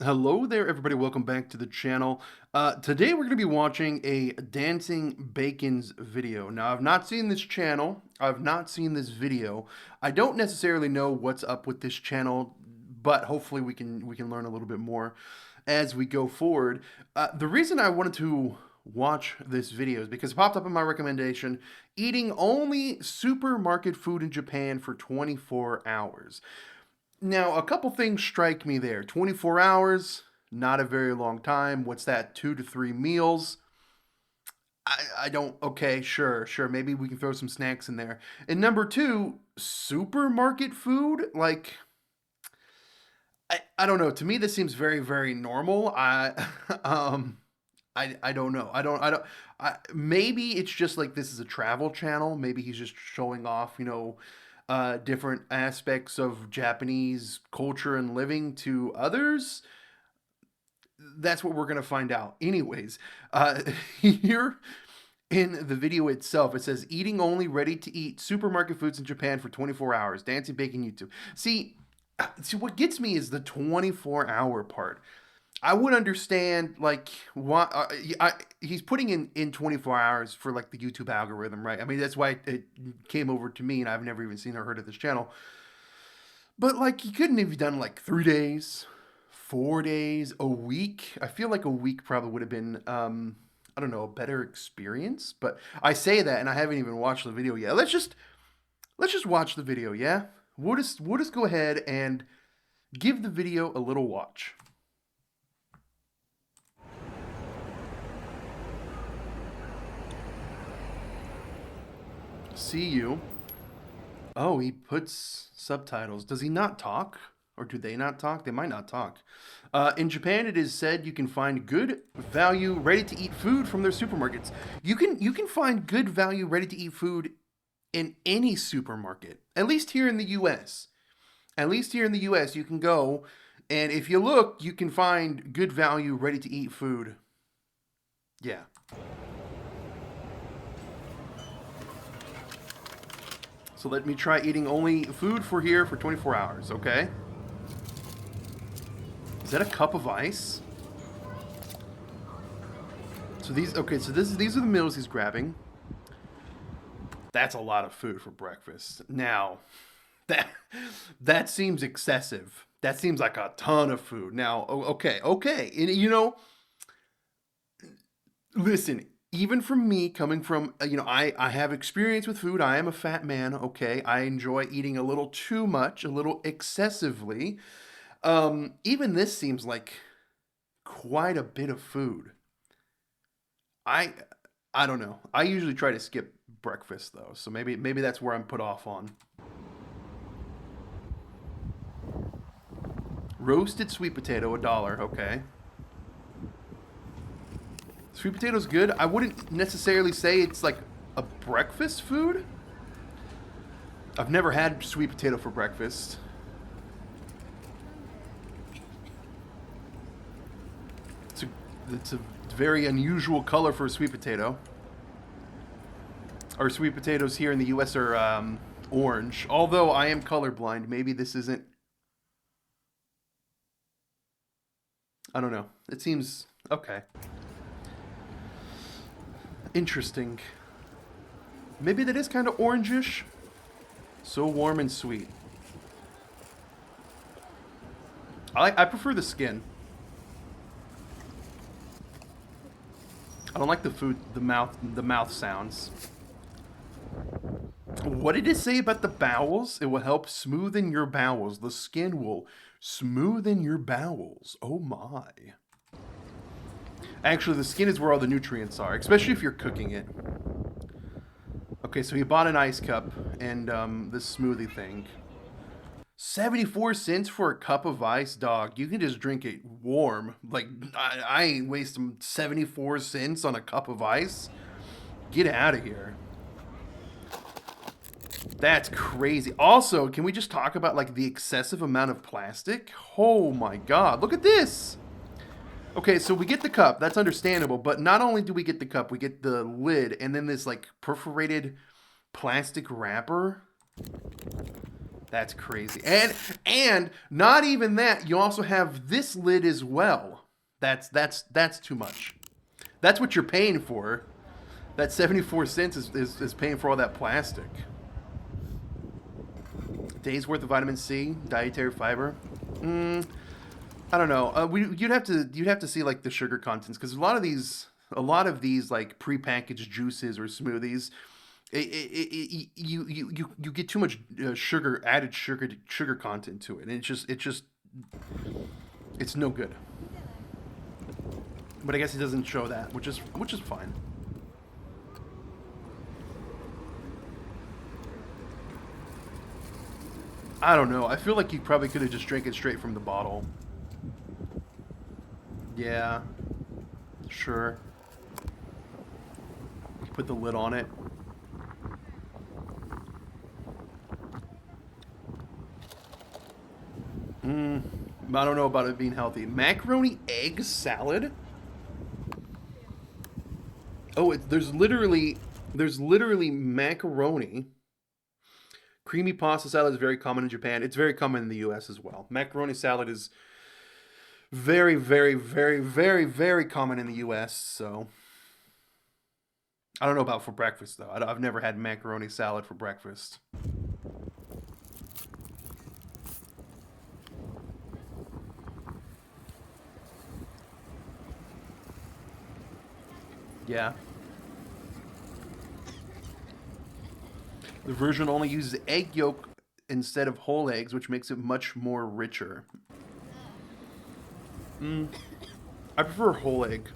Hello there, everybody. Welcome back to the channel. Today we're going to be watching a Dancing Bacons video. Now, I've not seen this channel. I've not seen this video. I don't necessarily know what's up with this channel, but hopefully we can learn a little bit more as we go forward. The reason I wanted to watch this video is because it popped up in my recommendation, eating only supermarket food in Japan for 24 hours. Now, a couple things strike me there. 24 hours, not a very long time. What's that, 2 to 3 meals? I don't, okay, sure. Maybe we can throw some snacks in there. And number two, supermarket food? Like, I don't know. To me, this seems very, very normal. I don't know. Maybe it's just like this is a travel channel. Maybe he's just showing off, different aspects of Japanese culture and living to others. That's what we're going to find out. Anyways, here in the video itself, it says, eating only ready-to-eat supermarket foods in Japan for 24 hours. Dancing Bacon YouTube. See, what gets me is the 24-hour part. I would understand, like, what he's putting in 24 hours for, like, the YouTube algorithm, right? I mean, that's why it came over to me, and I've never even seen or heard of this channel. But, like, he couldn't have done, like, 3 days, 4 days, a week. I feel like a week probably would have been, I don't know, a better experience. But I say that, and I haven't even watched the video yet. Let's just watch the video, yeah? We'll just go ahead and give the video a little watch. See you. Oh, he puts subtitles. Does he not talk? Or do they not talk? They might not talk. In Japan, it is said you can find good value, ready-to-eat food from their supermarkets. You can find good value, ready-to-eat food in any supermarket. At least here in the U.S. At least here in the U.S., you can go, and if you look, you can find good value, ready-to-eat food. Yeah. So let me try eating only food for here for 24 hours, okay? Is that a cup of ice? So these are the meals he's grabbing. That's a lot of food for breakfast. Now, that seems excessive. That seems like a ton of food. Now, okay. And, listen, even from me, coming from, I have experience with food. I am a fat man, okay? I enjoy eating a little too much, a little excessively. Even this seems like quite a bit of food. I don't know. I usually try to skip breakfast, though, so maybe that's where I'm put off on. Roasted sweet potato, $1, okay. Sweet potato's good. I wouldn't necessarily say it's like a breakfast food. I've never had sweet potato for breakfast. It's a very unusual color for a sweet potato. Our sweet potatoes here in the U.S. are orange. Although I am colorblind, maybe this isn't... I don't know. It seems... okay. Interesting. Maybe that is kind of orangish. So warm and sweet. I prefer the skin. I don't like the mouth sounds. What did it say about the bowels? It will help smoothen your bowels. The skin will smoothen your bowels. Oh my. Actually, the skin is where all the nutrients are, especially if you're cooking it. Okay, so he bought an ice cup and this smoothie thing. 74 cents for a cup of ice, dog. You can just drink it warm. Like, I ain't wasting 74 cents on a cup of ice. Get out of here. That's crazy. Also, can we just talk about, like, the excessive amount of plastic? Oh my god, look at this! Okay, so we get the cup. That's understandable. But not only do we get the cup, we get the lid and then this, like, perforated plastic wrapper. That's crazy. And not even that, you also have this lid as well. That's too much. That's what you're paying for. That 74 cents is paying for all that plastic. Days worth of vitamin C, dietary fiber. I don't know. You'd have to see like the sugar contents because a lot of these like prepackaged juices or smoothies, you get too much added sugar content to it, and it's no good. But I guess it doesn't show that, which is fine. I don't know. I feel like you probably could have just drank it straight from the bottle. Yeah, sure. Put the lid on it. I don't know about it being healthy. Macaroni egg salad. Oh, there's literally macaroni. Creamy pasta salad is very common in Japan. It's very common in the U.S. as well. Macaroni salad is very, very, very, very, very common in the U.S. So I don't know about for breakfast though. Have never had macaroni salad for breakfast. Yeah, the version only uses egg yolk instead of whole eggs, which makes it much more richer. I prefer whole egg.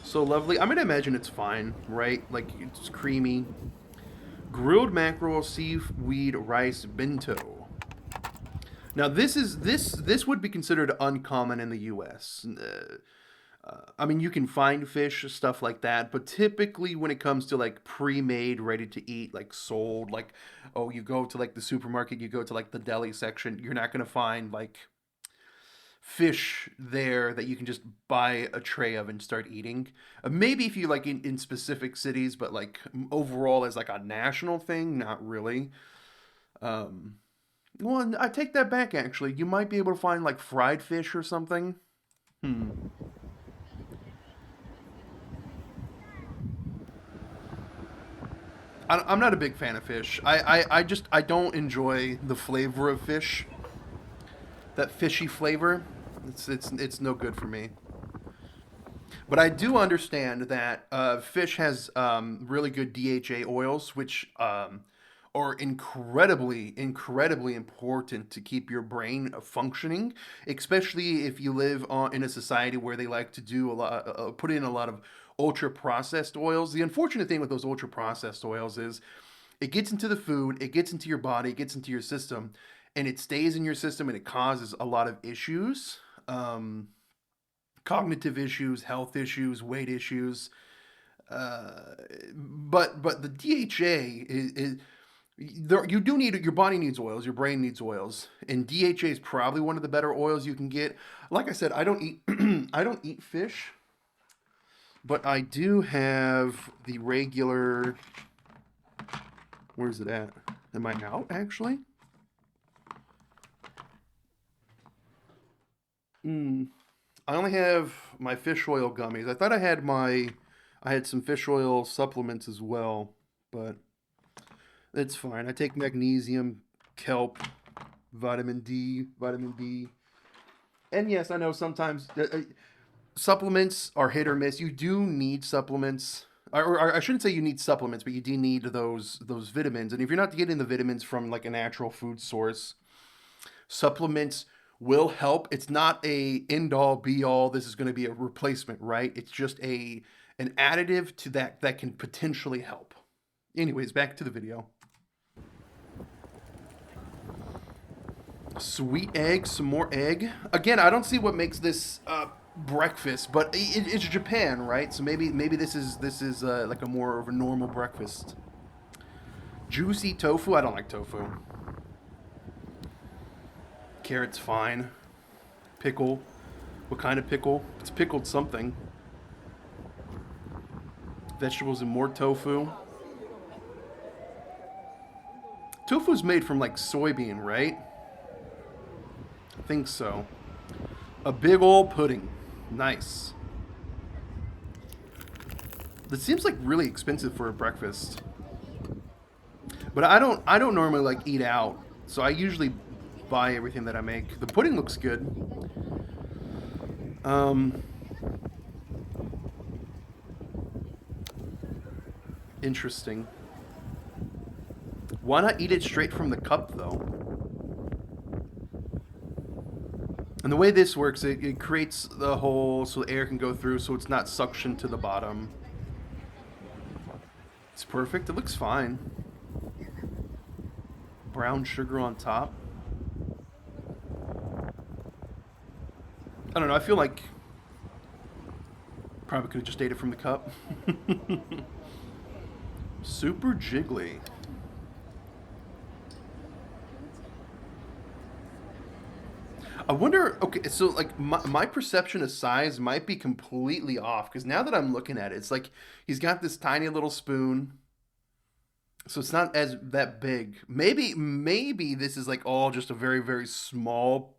So lovely. I'm gonna imagine it's fine, right? Like it's creamy. Grilled mackerel, seaweed, rice, bento. Now this would be considered uncommon in the U.S. I mean, you can find fish, stuff like that, but typically when it comes to like pre-made, ready to eat, like sold, like oh, you go to like the supermarket, you go to like the deli section, you're not gonna find like fish there that you can just buy a tray of and start eating. Maybe if you like in specific cities, but like overall as like a national thing, not really. Um, well, I take that back actually. You might be able to find like fried fish or something. Hmm. I'm not a big fan of fish. I don't enjoy the flavor of fish. That fishy flavor. It's no good for me. But I do understand that fish has really good DHA oils, which are incredibly important to keep your brain functioning, especially if you live in a society where they like to do a lot, put in a lot of ultra processed oils. The unfortunate thing with those ultra processed oils is it gets into the food, it gets into your body, it gets into your system, and it stays in your system and it causes a lot of issues. Um, Cognitive issues, health issues, weight issues. Uh, but the DHA is there, you do need your body needs oils, your brain needs oils, and DHA is probably one of the better oils you can get. Like I said, I don't eat I don't eat fish, but I do have the regular. Where's it at? Am I out actually? Mm, I only have my fish oil gummies. I thought I had some fish oil supplements as well, but it's fine. I take magnesium, kelp, vitamin D. And yes, I know sometimes supplements are hit or miss. You do need supplements. Or I shouldn't say you need supplements, but you do need those vitamins. And if you're not getting the vitamins from like a natural food source, supplements will help. It's not a end all be all. This is going to be a replacement, right? It's just a an additive to that can potentially help. Anyways, back to the video. Sweet egg, some more egg. Again, I don't see what makes this breakfast, but it's Japan, right? So maybe this is like a more of a normal breakfast. Juicy tofu. I don't like tofu. Carrot's fine. Pickle. What kind of pickle? It's pickled something. Vegetables and more tofu. Tofu's made from like soybean, right? I think so. A big old pudding. Nice. This seems like really expensive for a breakfast. But I don't normally like eat out, so I usually buy everything that I make. The pudding looks good. Interesting. Why not eat it straight from the cup though? And the way this works, it creates the hole so air can go through, so it's not suctioned to the bottom. It's perfect. It looks fine. Brown sugar on top. I don't know. I feel like probably could have just ate it from the cup. Super jiggly. I wonder, okay, so like my perception of size might be completely off because now that I'm looking at it, it's like he's got this tiny little spoon, so it's not as that big. Maybe this is like all just a very very small.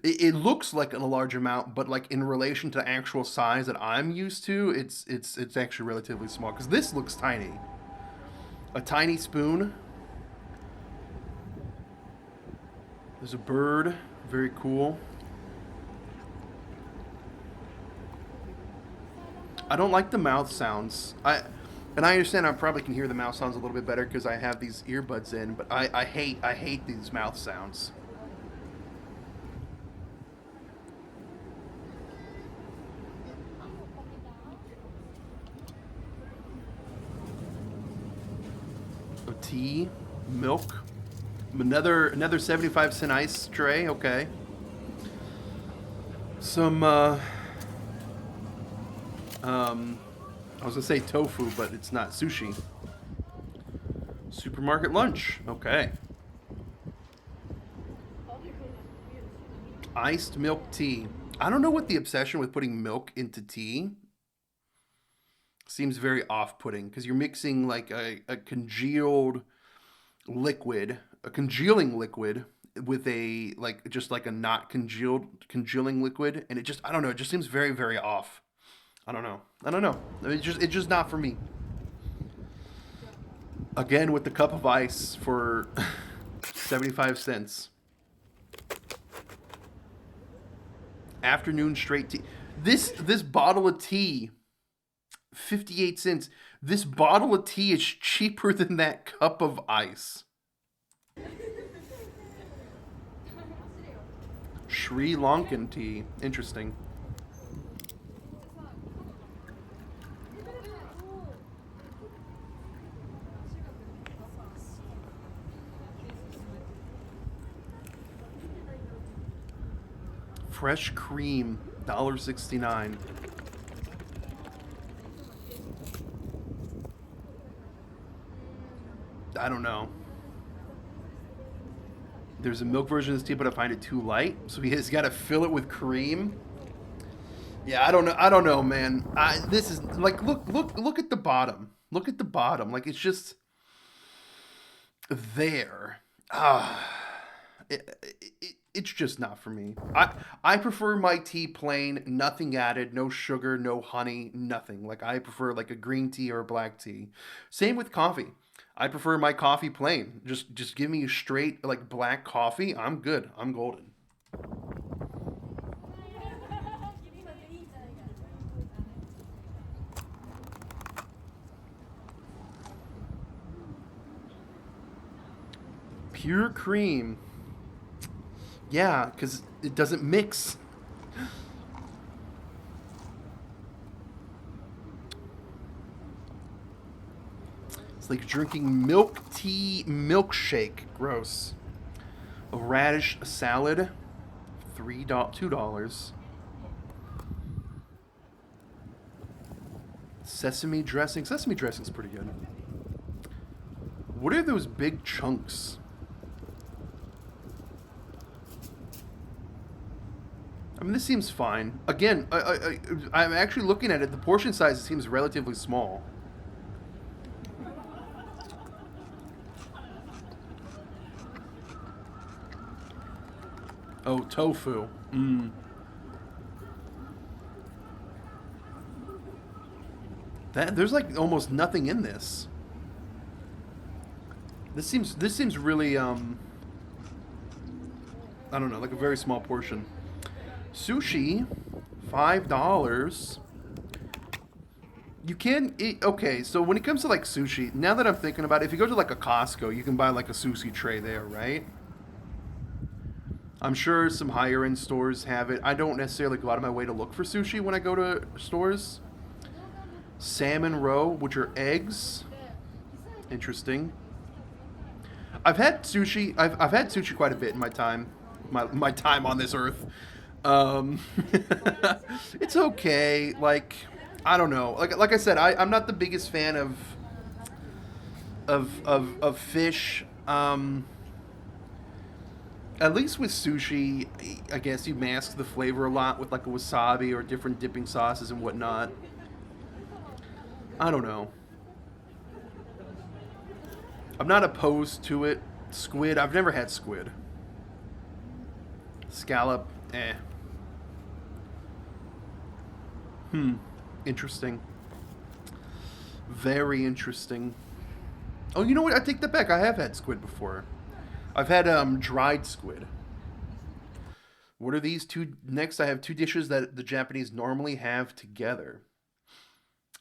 It looks like a large amount, but like in relation to actual size that I'm used to, it's actually relatively small because this looks tiny. A tiny spoon. There's a bird. Very cool. I don't like the mouth sounds. And I understand I probably can hear the mouth sounds a little bit better because I have these earbuds in, but I hate these mouth sounds. So tea, milk, another 75-cent ice tray. Okay. Some I was gonna say tofu, but it's not sushi. Supermarket lunch. Okay. Iced milk tea. I don't know what the obsession with putting milk into tea. Seems very off-putting because you're mixing like a congealed liquid, a congealing liquid with a like just like a not congealing liquid, and it just I don't know, it just seems very very off. I don't know. I don't know. It's just not for me. Again with the cup of ice for 75 cents. Afternoon straight tea. This bottle of tea 58 cents. This bottle of tea is cheaper than that cup of ice. Sri Lankan tea. Interesting. Fresh cream, $1.69. I don't know. There's a milk version of this tea, but I find it too light. So he's got to fill it with cream. Yeah, I don't know. I don't know, man. This is like look at the bottom. Look at the bottom. Like it's just there. Ah, it's just not for me. I prefer my tea plain, nothing added, no sugar, no honey, nothing. Like I prefer like a green tea or a black tea. Same with coffee. I prefer my coffee plain. Just give me straight like black coffee. I'm good. I'm golden. Pure cream. Yeah, because it doesn't mix. It's like drinking milk tea milkshake. Gross. A radish salad, $2. Sesame dressing. Sesame dressing's pretty good. What are those big chunks? I mean, this seems fine. Again, I'm actually looking at it. The portion size seems relatively small. Oh, tofu. Mm. There's like almost nothing in this. This seems really I don't know, like a very small portion. Sushi, $5. You can eat. Okay, so when it comes to like sushi, now that I'm thinking about it, if you go to like a Costco, you can buy like a sushi tray there, right? I'm sure some higher end stores have it. I don't necessarily go out of my way to look for sushi when I go to stores. Salmon roe, which are eggs. Interesting. I've had sushi. I've had sushi quite a bit in my time, my time on this earth. Um, it's okay. Like I don't know. Like I said, I'm not the biggest fan of fish. At least with sushi, I guess you mask the flavor a lot with like a wasabi or different dipping sauces and whatnot. I don't know. I'm not opposed to it. Squid, I've never had squid. Scallop, eh. Hmm. Interesting. Very interesting. Oh, you know what? I take that back. I have had squid before. I've had dried squid. What are these two? Next, I have two dishes that the Japanese normally have together.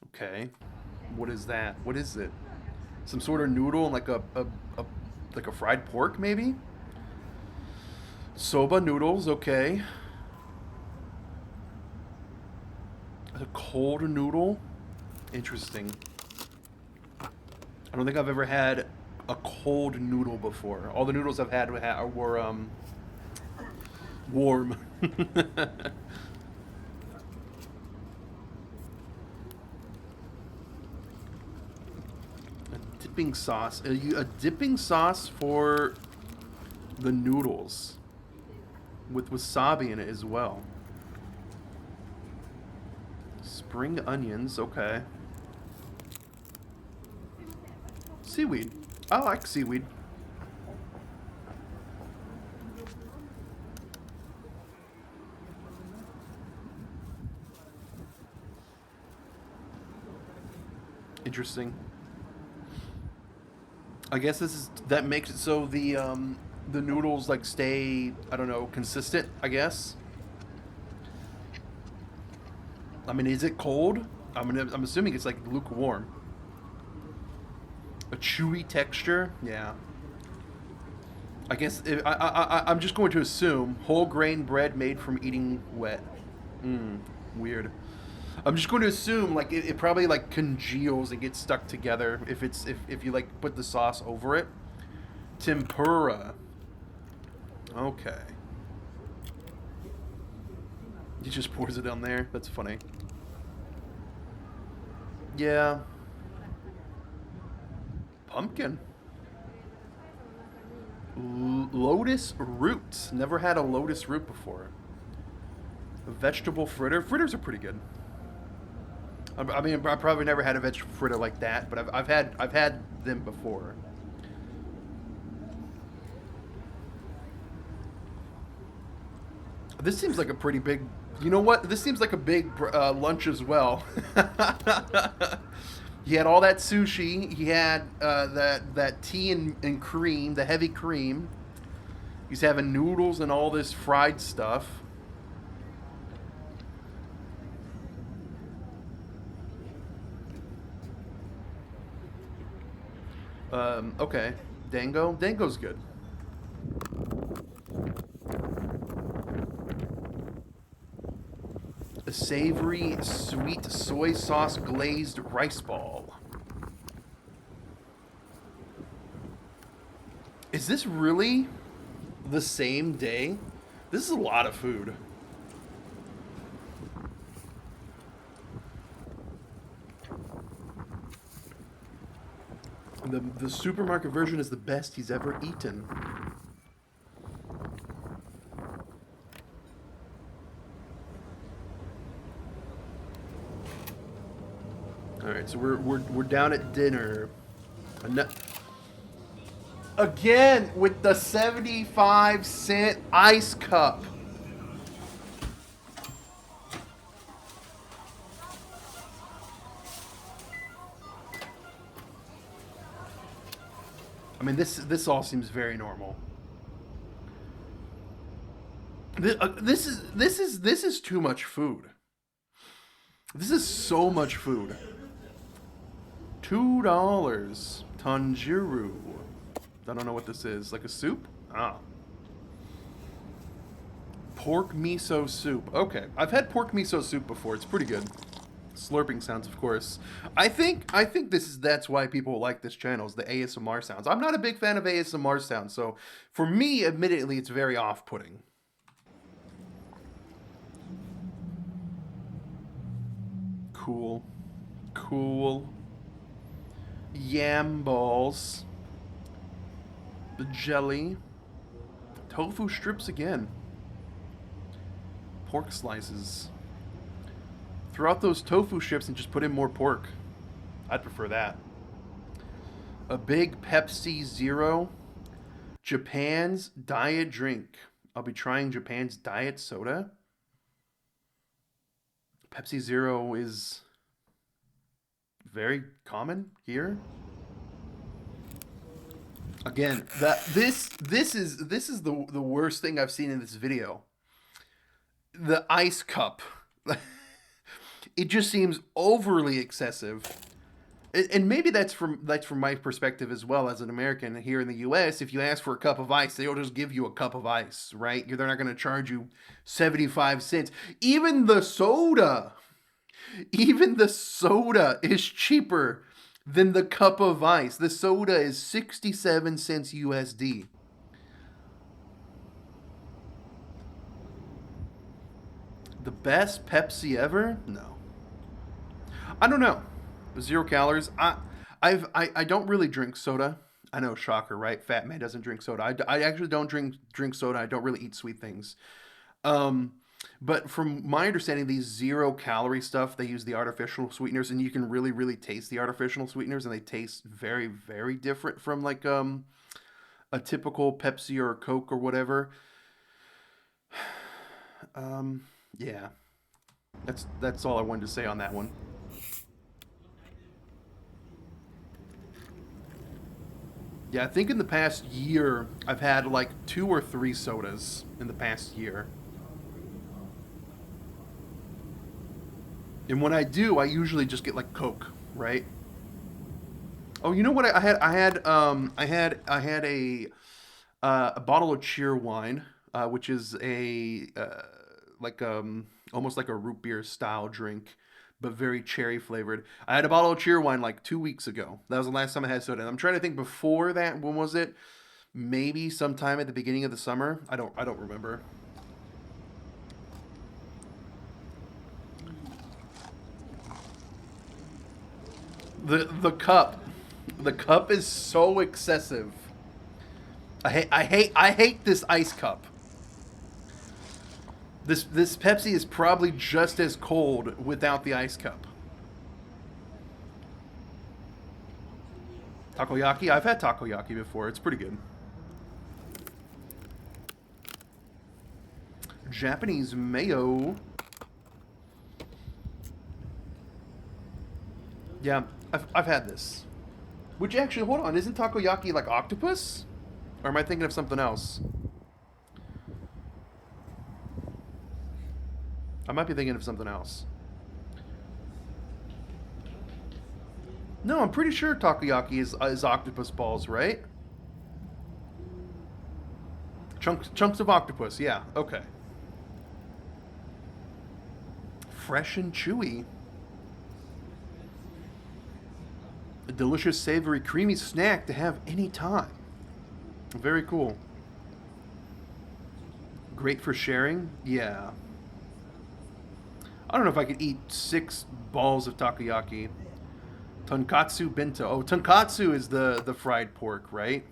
Okay. What is that? What is it? Some sort of noodle and a like a fried pork, maybe? Soba noodles, okay. A cold noodle? Interesting. I don't think I've ever had a cold noodle before. All the noodles I've had were warm. A dipping sauce. A dipping sauce for the noodles with wasabi in it as well. Spring onions, okay. Seaweed. I like seaweed. Interesting. I guess that makes it so the noodles like stay, I don't know, consistent, I guess. I mean, is it cold? I'm assuming it's like lukewarm. A chewy texture, yeah. I guess I'm just going to assume whole grain bread made from eating wet. Weird. I'm just going to assume like it probably like congeals and gets stuck together if you like put the sauce over it. Tempura. Okay. He just pours it on there. That's funny. Yeah. Pumpkin. Lotus roots. Never had a lotus root before. A vegetable fritter. Fritters are pretty good. I mean, I probably never had a vegetable fritter like that, but I've had them before. This seems like a pretty big. You know what? This seems like a big lunch as well. He had all that sushi. He had that tea and cream, the heavy cream. He's having noodles and all this fried stuff. Okay. Dango? Dango's good. A savory, sweet soy sauce glazed rice ball. Is this really the same day? This is a lot of food. The supermarket version is the best he's ever eaten. All right, so we're down at dinner. Again with the 75-cent ice cup. I mean, this all seems very normal. This is too much food. This is so much food. $2. Tanjiro. I don't know what this is. Like a soup? Ah. Pork miso soup. Okay. I've had pork miso soup before. It's pretty good. Slurping sounds, of course. I think that's why people like this channel, is the ASMR sounds. I'm not a big fan of ASMR sounds, so for me, admittedly, it's very off-putting. Cool. Cool. Yam balls. The jelly. Tofu strips again. Pork slices. Throw out those tofu strips and just put in more pork. I'd prefer that. A big Pepsi Zero. Japan's diet drink. I'll be trying Japan's diet soda. Pepsi Zero is very common here. Again, this is the worst thing I've seen in this video. The ice cup. It just seems overly excessive. And maybe that's from my perspective as well as an American here in the U.S. If you ask for a cup of ice, they'll just give you a cup of ice, right? They're not going to charge you 75 cents. Even the soda is cheaper than the cup of ice. The soda is 67 cents USD. The best Pepsi ever? No. I don't know. 0 calories. I don't really drink soda. I know, shocker, right? Fat man doesn't drink soda. I actually don't drink soda. I don't really eat sweet things. Um, but from my understanding, these 0 calorie stuff, they use the artificial sweeteners, and you can really, really taste the artificial sweeteners, and they taste very, very different from like a typical Pepsi or Coke or whatever. Yeah, that's all I wanted to say on that one. Yeah, I think in the past year I've had like 2 or 3 sodas in the past year. And when I do, I usually just get like Coke, right? Oh, you know what I had? I had a bottle of cheer wine, which is a like almost like a root beer style drink, but very cherry flavored. I had a bottle of cheer wine like 2 weeks ago. That was the last time I had soda. And I'm trying to think before that. When was it? Maybe sometime at the beginning of the summer. I don't remember. The cup is so excessive. I hate this ice cup. This Pepsi is probably just as cold without the ice cup. Takoyaki? I've had takoyaki before. It's pretty good. Japanese mayo. Yeah, I've had this. Which actually, hold on, isn't takoyaki like octopus? Or am I thinking of something else? I might be thinking of something else. No, I'm pretty sure takoyaki is octopus balls, right? Chunks of octopus, yeah, okay. Fresh and chewy. A delicious, savory, creamy snack to have any time. Very cool. Great for sharing? Yeah. I don't know if I could eat 6 balls of takoyaki. Tonkatsu bento. Oh, tonkatsu is the fried pork, right?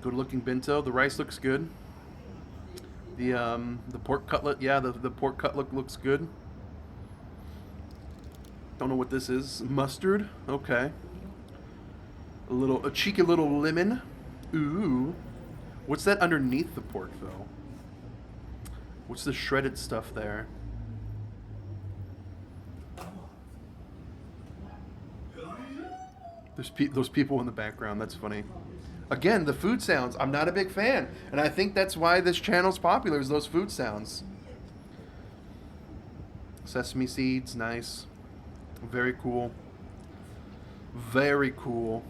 Good looking bento. The rice looks good. The pork cutlet, yeah, the pork cutlet looks good. Don't know what this is. Mustard? Okay. A cheeky little lemon. Ooh. What's that underneath the pork though? What's the shredded stuff there? Those people in the background. That's funny. Again, the food sounds. I'm not a big fan, and I think that's why this channel's popular. Is those food sounds. Sesame seeds, nice. Very cool. Very cool.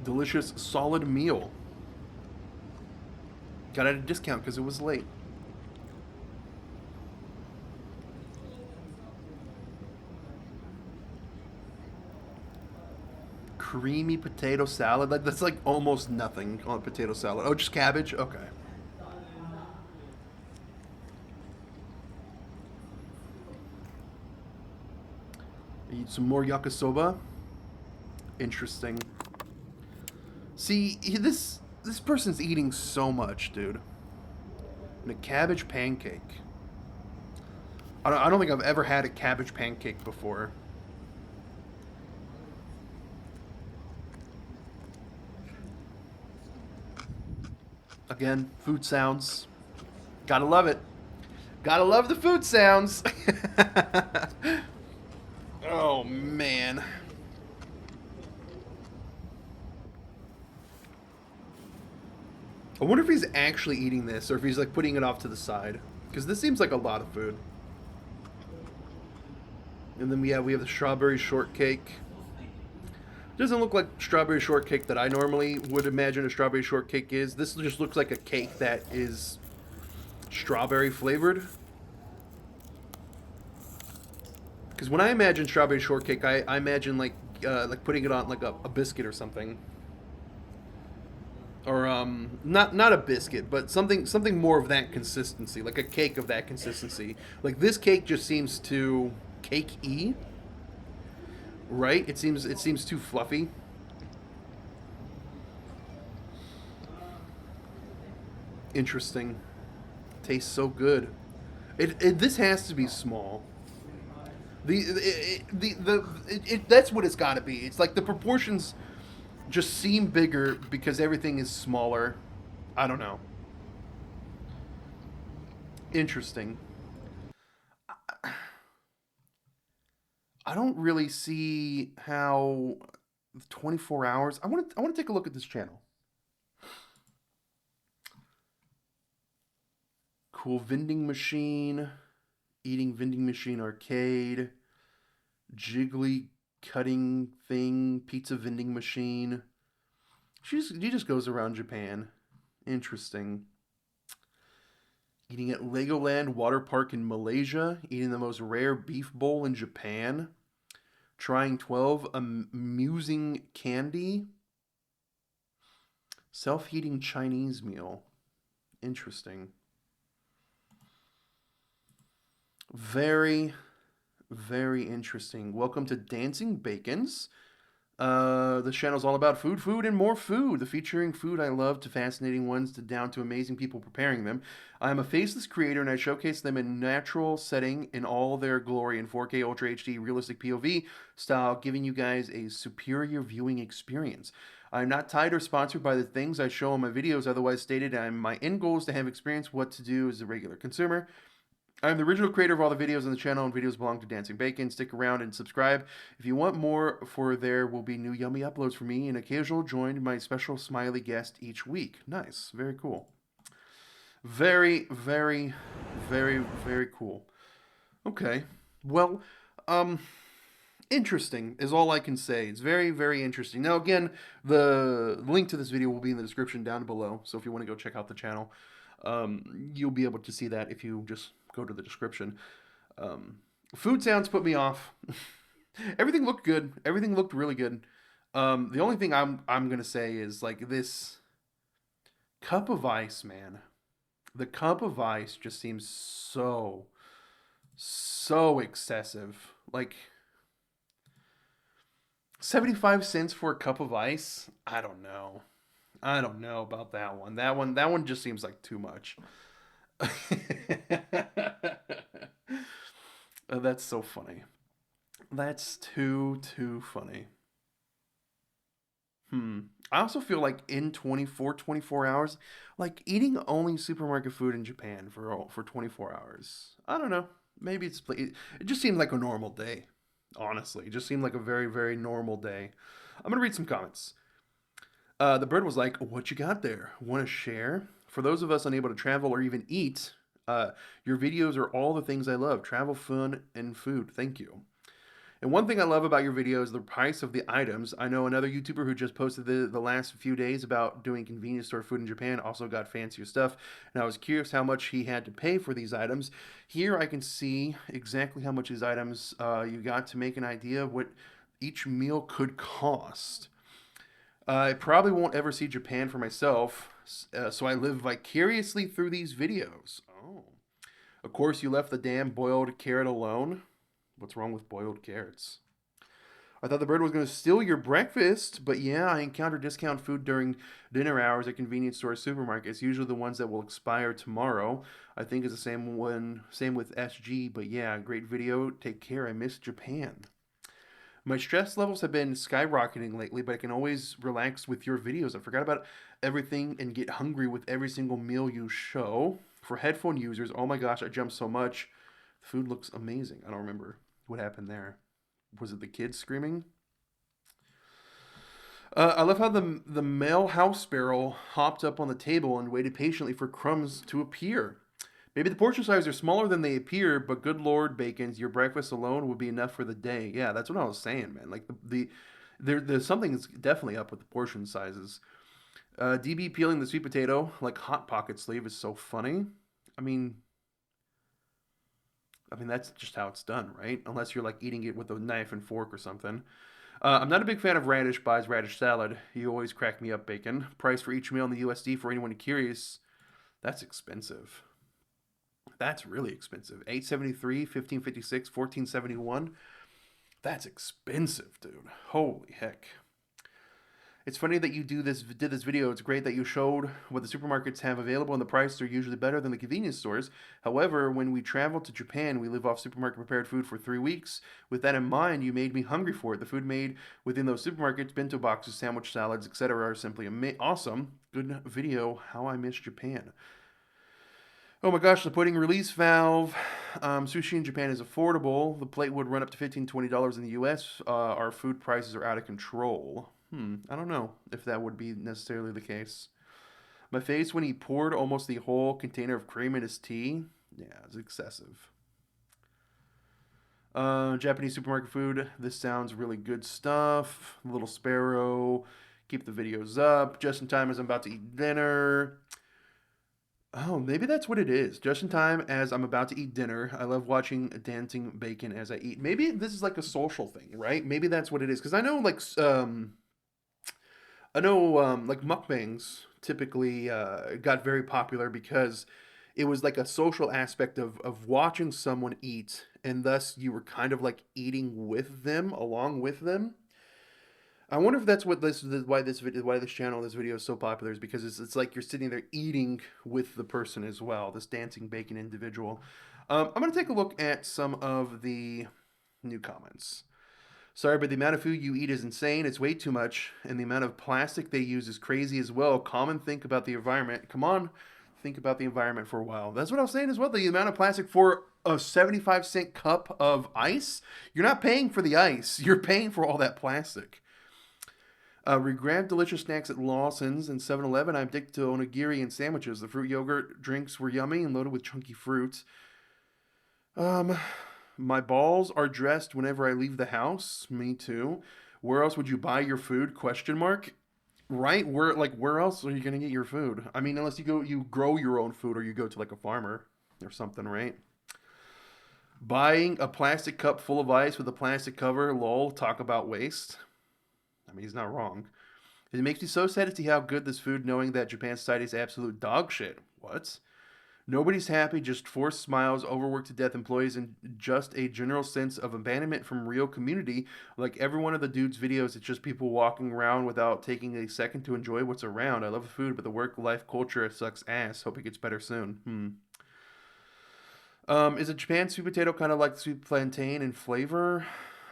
Delicious, solid meal. Got it at a discount because it was late. Creamy potato salad. That's like almost nothing on potato salad. Oh, just cabbage? Okay. Eat some more yakisoba. Interesting. See, this person's eating so much, dude. And a cabbage pancake. I don't think I've ever had a cabbage pancake before. Again, food sounds. Gotta love it. Gotta love the food sounds. Oh, man. I wonder if he's actually eating this or if he's like putting it off to the side. Because this seems like a lot of food. And then we have the strawberry shortcake. Doesn't look like strawberry shortcake that I normally would imagine a strawberry shortcake is. This just looks like a cake that is strawberry flavored. Because when I imagine strawberry shortcake, I imagine like putting it on like a biscuit or something. Or not a biscuit, but something more of that consistency, like a cake of that consistency. Like this cake just seems too cake-y, right? It seems too fluffy. Interesting. Tastes so good. This has to be small. That's what it's got to be. It's like the proportions just seem bigger because everything is smaller. I don't know. Interesting. I don't really see how 24 hours. I want to take a look at this channel. Cool vending machine, eating vending machine arcade, jiggly cutting thing, pizza vending machine. She just goes around Japan. Interesting. Eating at Legoland Water Park in Malaysia. Eating the most rare beef bowl in Japan. Trying 12 amusing candy. Self-heating Chinese meal. Interesting. Very, very interesting. Welcome to Dancing Bacons. The channel's all about food, food, and more food. The featuring food I love to fascinating ones to down to amazing people preparing them. I'm a faceless creator and I showcase them in natural setting in all their glory in 4K Ultra HD realistic POV style, giving you guys a superior viewing experience. I'm not tied or sponsored by the things I show in my videos. Otherwise stated, my end goal is to have experience what to do as a regular consumer. I'm the original creator of all the videos on the channel, and videos belong to Dancing Bacon. Stick around and subscribe if you want more, for there will be new yummy uploads for me and occasional join my special smiley guest each week. Nice. Very cool. Very, very, very, very cool. Okay. Well, interesting is all I can say. It's very, very interesting. Now, again, the link to this video will be in the description down below, so if you want to go check out the channel, you'll be able to see that if you just go to the description. Food sounds put me off. Everything looked good. Everything looked really good. The only thing I'm gonna say is like this cup of ice, man. The cup of ice just seems so excessive. Like 75 cents for a cup of ice? I don't know. I don't know about that one. That one just seems like too much. That's so funny. That's too funny. Hmm. I also feel like in 24 hours, like eating only supermarket food in Japan for 24 hours. I don't know. Maybe it just seemed like a normal day. Honestly, it just seemed like a very normal day. I'm gonna read some comments. The bird was like, "What you got there? Want to share?" For those of us unable to travel or even eat, your videos are all the things I love: travel, fun, and food. Thank you. And one thing I love about your video is the price of the items. I know another YouTuber who just posted the last few days about doing convenience store food in Japan also got fancier stuff. And I was curious how much he had to pay for these items. Here I can see exactly how much these items you got to make an idea of what each meal could cost. I probably won't ever see Japan for myself, so I live vicariously through these videos. Oh. Of course, you left the damn boiled carrot alone. What's wrong with boiled carrots? I thought the bird was going to steal your breakfast, but yeah, I encounter discount food during dinner hours at convenience stores, supermarkets. Usually the ones that will expire tomorrow. I think it's the same with SG. But yeah, great video. Take care. I miss Japan. My stress levels have been skyrocketing lately, but I can always relax with your videos. I forgot about everything and get hungry with every single meal you show. For headphone users, oh my gosh, I jumped so much. The food looks amazing. I don't remember what happened there. Was it the kids screaming? I love how the male house sparrow hopped up on the table and waited patiently for crumbs to appear. Maybe the portion sizes are smaller than they appear, but good lord, Bacons, your breakfast alone would be enough for the day. Yeah, that's what I was saying, man. Like there's something that's definitely up with the portion sizes. DB peeling the sweet potato like hot pocket sleeve is so funny. I mean, that's just how it's done, right? Unless you're like eating it with a knife and fork or something. I'm not a big fan of radish buys radish salad. You always crack me up, Bacon. Price for each meal in the USD for anyone curious. That's expensive. That's really expensive. 873, 1556, 1471. That's expensive, dude. Holy heck. It's funny that you did this video. It's great that you showed what the supermarkets have available and the prices are usually better than the convenience stores. However, when we travel to Japan, we live off supermarket prepared food for 3 weeks. With that in mind, you made me hungry for it. The food made within those supermarkets, bento boxes, sandwich salads, etc. are simply awesome. Good video. How I miss Japan. Oh my gosh, the pudding release valve. Sushi in Japan is affordable. The plate would run up to $15, $20 in the US. Our food prices are out of control. I don't know if that would be necessarily the case. My face when he poured almost the whole container of cream in his tea. Yeah, it's excessive. Japanese supermarket food. This sounds really good stuff. Little Sparrow. Keep the videos up. Just in time as I'm about to eat dinner. Oh, maybe that's what it is. Just in time as I'm about to eat dinner. I love watching Dancing Bacon as I eat. Maybe this is like a social thing, right? Maybe that's what it is. Because I know like mukbangs typically got very popular because it was like a social aspect of watching someone eat, and thus you were kind of like eating with them, along with them. I wonder if that's what why this channel, this video is so popular, is because it's like you're sitting there eating with the person as well, this dancing bacon individual. I'm gonna take a look at some of the new comments. Sorry, but the amount of food you eat is insane. It's way too much, and the amount of plastic they use is crazy as well. Common, think about the environment. Come on, think about the environment for a while. That's what I was saying as well. The amount of plastic for a 75-cent cup of ice, you're not paying for the ice. You're paying for all that plastic. We grabbed delicious snacks at Lawson's and 7-Eleven. I'm addicted to onigiri and sandwiches. The fruit yogurt drinks were yummy and loaded with chunky fruits. Um, my balls are dressed whenever I leave the house. Me too. Where else would you buy your food? Question mark. Right? Where else are you gonna get your food? I mean, unless you grow your own food or you go to like a farmer or something, right? Buying a plastic cup full of ice with a plastic cover. Lol. Talk about waste. I mean, he's not wrong. It makes me so sad to see how good this food, knowing that Japan society is absolute dog shit. What? Nobody's happy, just forced smiles, overworked to death employees, and just a general sense of abandonment from real community. Like every one of the dude's videos, it's just people walking around without taking a second to enjoy what's around. I love the food, but the work-life culture sucks ass. Hope it gets better soon. Is a Japan sweet potato kind of like sweet plantain in flavor?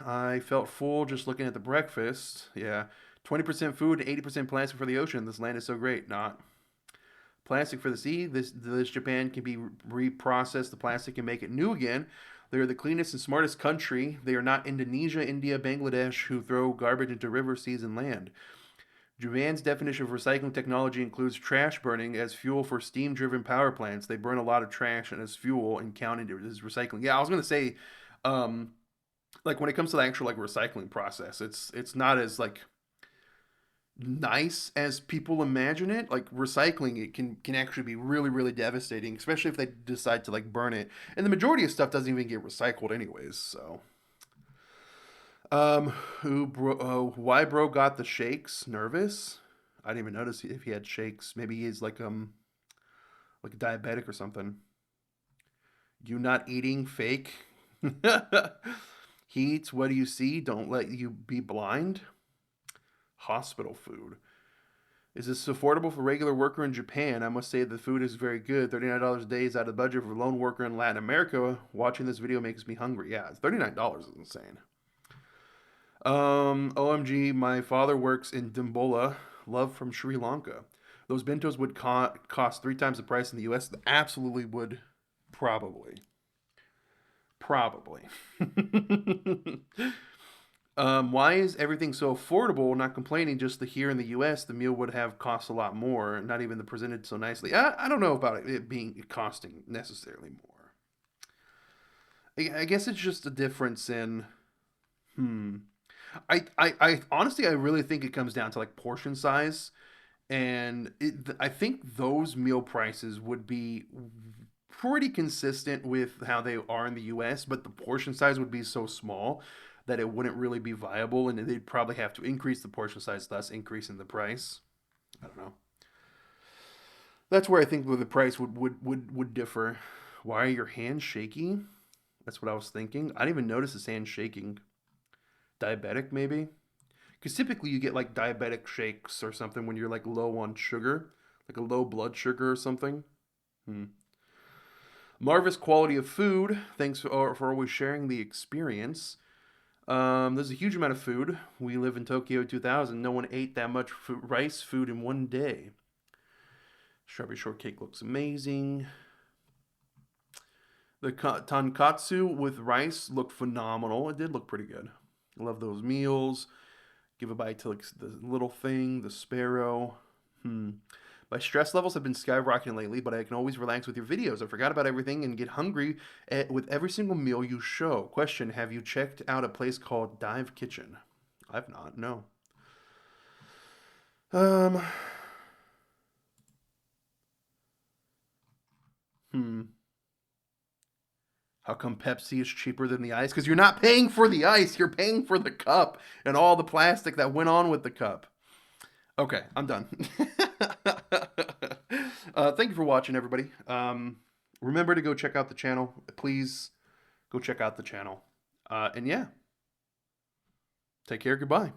I felt full just looking at the breakfast. Yeah. 20% food and 80% plastic for the ocean. This land is so great. Not. Plastic for the sea. This Japan can be reprocessed the plastic and make it new again. They are the cleanest and smartest country. They are not Indonesia, India, Bangladesh who throw garbage into rivers, seas, and land. Japan's definition of recycling technology includes trash burning as fuel for steam-driven power plants. They burn a lot of trash and as fuel and count it as recycling. Yeah, I was gonna say, um, like when it comes to the actual like recycling process, it's not as like nice as people imagine it. Like recycling, it can actually be really really devastating, especially if they decide to like burn it. And the majority of stuff doesn't even get recycled anyways. So, why bro got the shakes? Nervous? I didn't even notice if he had shakes. Maybe he's like diabetic or something. You not eating fake? Heat. What do you see? Don't let you be blind. Hospital food. Is this affordable for regular worker in Japan? I must say the food is very good. $39 a day is out of budget for a lone worker in Latin America. Watching this video makes me hungry. Yeah, $39 is insane. OMG, my father works in Dimbola. Love from Sri Lanka. Those bentos would cost 3 times the price in the US. Absolutely would. Probably. Probably. Why is everything so affordable? Not complaining, just the here in the U.S. the meal would have cost a lot more. Not even the presented so nicely. I don't know about it being costing necessarily more. I guess it's just a difference in. Hmm. I honestly I really think it comes down to like portion size, and I think those meal prices would be pretty consistent with how they are in the US, but the portion size would be so small that it wouldn't really be viable, and they'd probably have to increase the portion size, thus increasing the price. I don't know. That's where I think the price would differ. Why are your hands shaky? That's what I was thinking. I didn't even notice his hand shaking. Diabetic, maybe? Because typically you get like diabetic shakes or something when you're like low on sugar, like a low blood sugar or something. Hmm. Marvelous quality of food. Thanks for always sharing the experience. There's a huge amount of food. We live in Tokyo 2000. No one ate that much rice food in one day. Strawberry shortcake looks amazing. The tonkatsu with rice looked phenomenal. It did look pretty good. I love those meals. Give a bite to like the little thing, the sparrow. My stress levels have been skyrocketing lately, but I can always relax with your videos. I forgot about everything and get hungry with every single meal you show. Question, have you checked out a place called Dive Kitchen? I've not, no. Um, hmm. How come Pepsi is cheaper than the ice? Because you're not paying for the ice, you're paying for the cup and all the plastic that went on with the cup. Okay, I'm done. Thank you for watching, everybody. Remember to go check out the channel. Please go check out the channel. And yeah, take care. Goodbye.